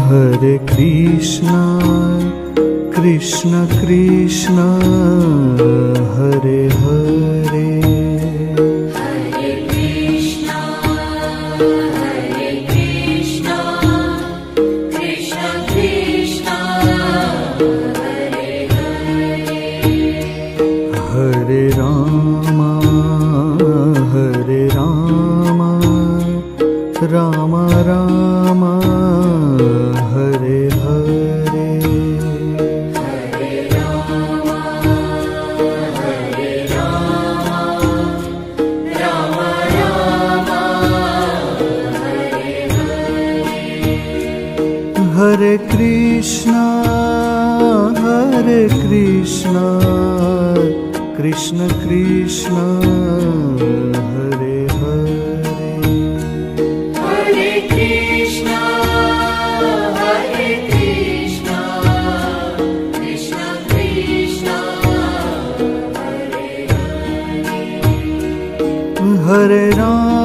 Hare Krishna, Krishna Krishna, Hare Hare. Hare Krishna, Krishna Krishna, Hare Hare. Hare Rama, Rama Rama, Hare Hare. Hare Rama, Rama Rama, Hare Hare. Hare Krishna, Krishna Krishna, Hare Hare. Hare Krishna, Krishna Krishna, Hare Hare. Hare Rama,